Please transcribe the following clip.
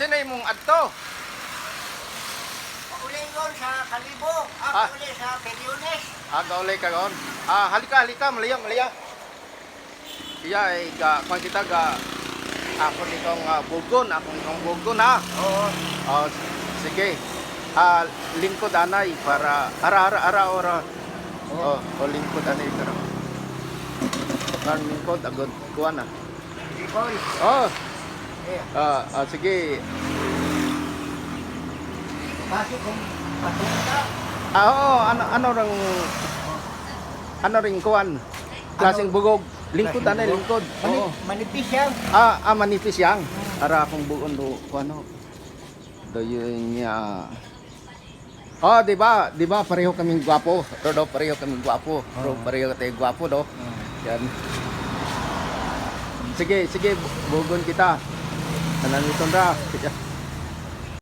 sino imong adto? Uli yun sa Kalibo. Ah. Uli sa Periones. Gaulay ka gon. Halika, malaya. Iya ay kung kita ako nikong bugon ha. Oo. Oh, sige. Lingkod anay para ara. Oh, lingkod anay pero. Lingkod agad kuan na. Lingkod. Oh, Eh, sige. Pasok kung patunta. Oo, ano ring kuan? Klaseng bugog. Lingkod anay, lingkod. Oo. Manipis yan. Manipis yang. Ara akong buon do kuano. Do yun niya. Oh, di ba? Pareho kaming gwapo. Do pareho kaming gwapo. Pareho tayo gwapo do. Yan. Sige, bugon kita. Tanan nito ra.